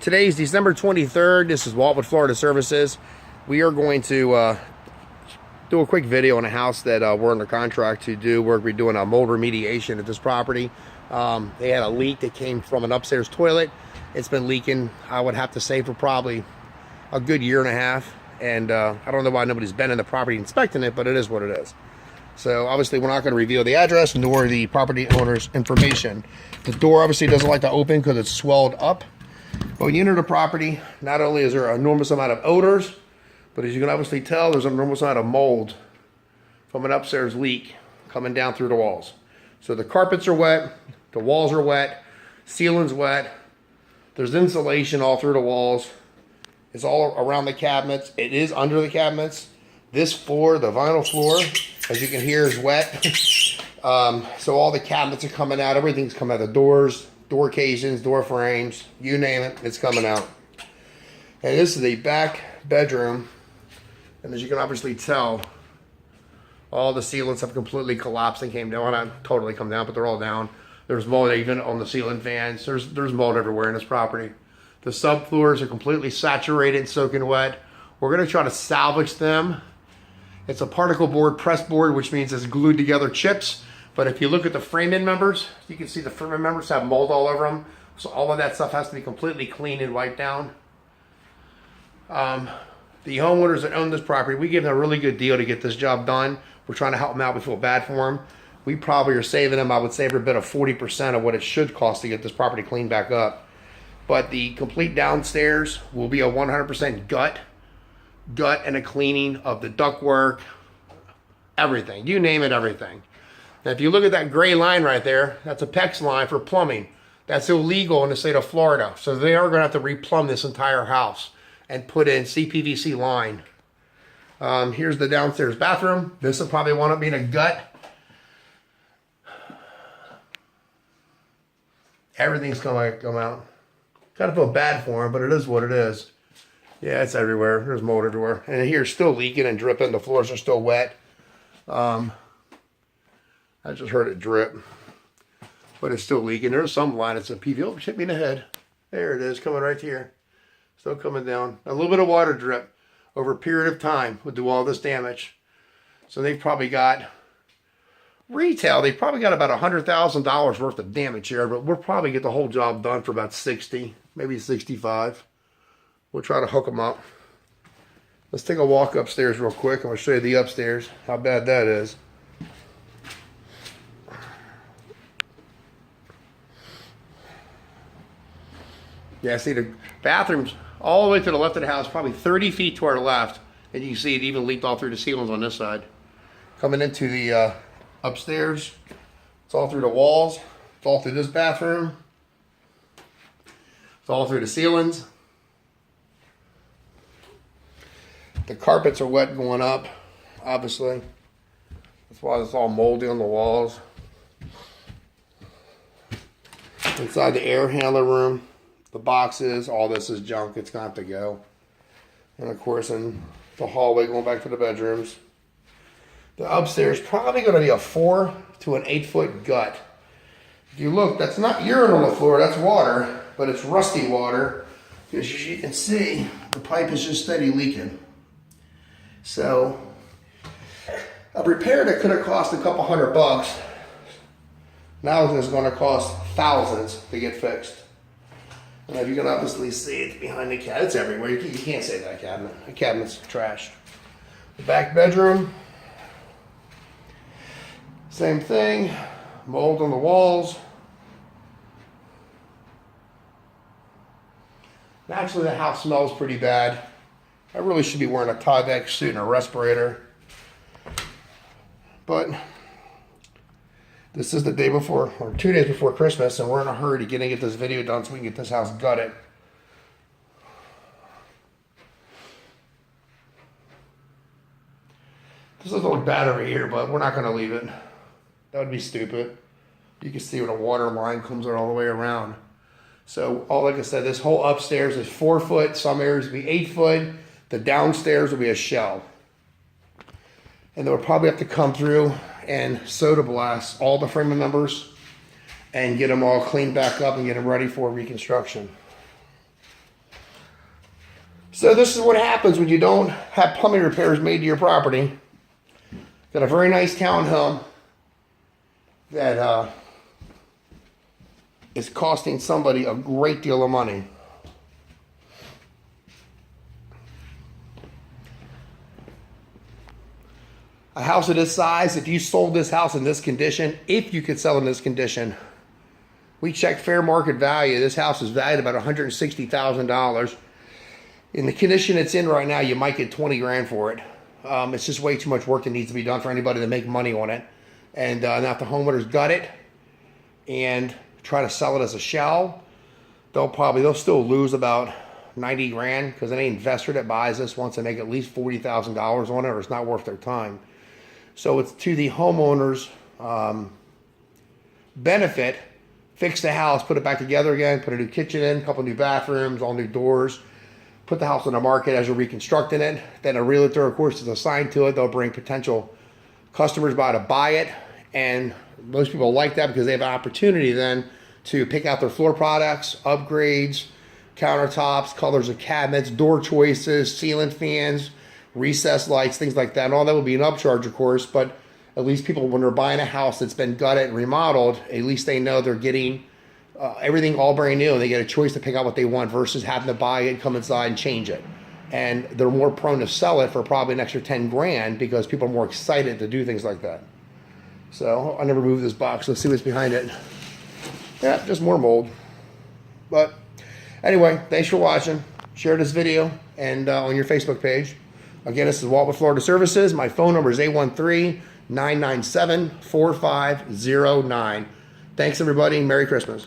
Today's December 23rd. This is Walt with Florida Services. We are going to do a quick video on a house that we're under contract to do. We're doing a mold remediation at this property. They had a leak that came from an upstairs toilet. It's been leaking, I would have to say, for probably a good year and a half. And I don't know why nobody's been in the property inspecting it, but it is what it is. So obviously we're not going to reveal the address nor the property owner's information. The door obviously doesn't like to open because it's swelled up. But when you enter the property, not only is there an enormous amount of odors, but as you can obviously tell, there's an enormous amount of mold from an upstairs leak coming down through the walls. So the carpets are wet, the walls are wet, ceiling's wet, there's insulation all through the walls. It's all around the cabinets. It is under the cabinets. This floor, the vinyl floor, as you can hear, is wet. So all the cabinets are coming out. Everything's coming out. The doors, door casings, door frames, you name it, it's coming out. And this is the back bedroom. And as you can obviously tell, all the ceilings have completely collapsed and came down. Well, not totally come down, but they're all down. There's mold even on the ceiling fans. There's mold everywhere in this property. The subfloors are completely saturated and soaking wet. We're going to try to salvage them. It's a particle board, press board, which means it's glued together chips. But if you look at the frame-in members, you can see the frame-in members have mold all over them. So all of that stuff has to be completely cleaned and wiped down. The homeowners that own this property, we give them a really good deal to get this job done. We're trying to help them out. We feel bad for them. We probably are saving them, I would say, every bit of 40% of what it should cost to get this property cleaned back up. But the complete downstairs will be a 100% gut and a cleaning of the ductwork, everything. You name it, everything. Now, if you look at that gray line right there, that's a PEX line for plumbing. That's illegal in the state of Florida. So they are going to have to replumb this entire house and put in CPVC line. Here's the downstairs bathroom. This will probably wind up being a gut. Everything's going to come out. Kind of feel bad for them, but it is what it is. Yeah, it's everywhere. There's mold everywhere. And here's still leaking and dripping. The floors are still wet. I just heard it drip, but it's still leaking. There's some line. It's a PV. Oh, hit me in the head. There it is, coming right here. Still coming down. A little bit of water drip over a period of time would do all this damage. So they've probably got, retail, they probably got about $100,000 worth of damage here, but we'll probably get the whole job done for about 60, maybe 65. We'll try to hook them up. Let's take a walk upstairs real quick. I'm going to show you the upstairs, how bad that is. Yeah, see the bathrooms all the way to the left of the house, probably 30 feet to our left. And you can see it even leaked all through the ceilings on this side. Coming into the upstairs, it's all through the walls. It's all through this bathroom. It's all through the ceilings. The carpets are wet going up, obviously. That's why it's all moldy on the walls. Inside the air handler room, the boxes, all this is junk. It's going to have to go. And of course, in the hallway going back to the bedrooms. The upstairs probably going to be a 4 to an 8 foot gut. If you look, that's not urine on the floor, that's water, but it's rusty water. Because as you can see, the pipe is just steady leaking. So a repair that could have cost a couple $100 now is going to cost thousands to get fixed. And if you can obviously see it behind the cabinet, it's everywhere. You can't say that cabinet. The cabinet's trashed. The back bedroom, same thing. Mold on the walls. Naturally, the house smells pretty bad. I really should be wearing a Tyvek suit and a respirator. But this is the day before, or 2 days before Christmas, and we're in a hurry to get this video done so we can get this house gutted. This doesn't look bad over here, but we're not going to leave it. That would be stupid. You can see where the water line comes all the way around. So, like I said, this whole upstairs is 4 foot. Some areas will be 8 foot. The downstairs will be a shell. And they'll probably have to come through and soda blast all the frame members and get them all cleaned back up and get them ready for reconstruction. So this is what happens when you don't have plumbing repairs made to your property. Got a very nice townhome that is costing somebody a great deal of money. A house of this size, if you sold this house in this condition, if you could sell in this condition, we checked fair market value. This house is valued about $160,000. In the condition it's in right now, you might get 20 grand for it. It's just way too much work that needs to be done for anybody to make money on it. And now if the homeowners gut it and try to sell it as a shell, they'll still lose about 90 grand because any investor that buys this wants to make at least $40,000 on it, or it's not worth their time. So it's to the homeowners' benefit. Fix the house, put it back together again, put a new kitchen in, a couple new bathrooms, all new doors, put the house on the market as you're reconstructing it. Then a realtor, of course, is assigned to it. They'll bring potential customers by to buy it. And most people like that because they have an opportunity then to pick out their floor products, upgrades, countertops, colors of cabinets, door choices, ceiling fans, recessed lights, things like that. And all that would be an upcharge, of course, but at least people, when they're buying a house that's been gutted and remodeled, at least they know they're getting everything all brand new, and they get a choice to pick out what they want versus having to buy it, come inside, and change it. And they're more prone to sell it for probably an extra 10 grand because people are more excited to do things like that. So I'll never move this box. Let's see what's behind it. Yeah, just more mold. But anyway, thanks for watching. Share this video and on your Facebook page. Again, this is Walt with Florida Services. My phone number is 813-997-4509. Thanks, everybody. Merry Christmas.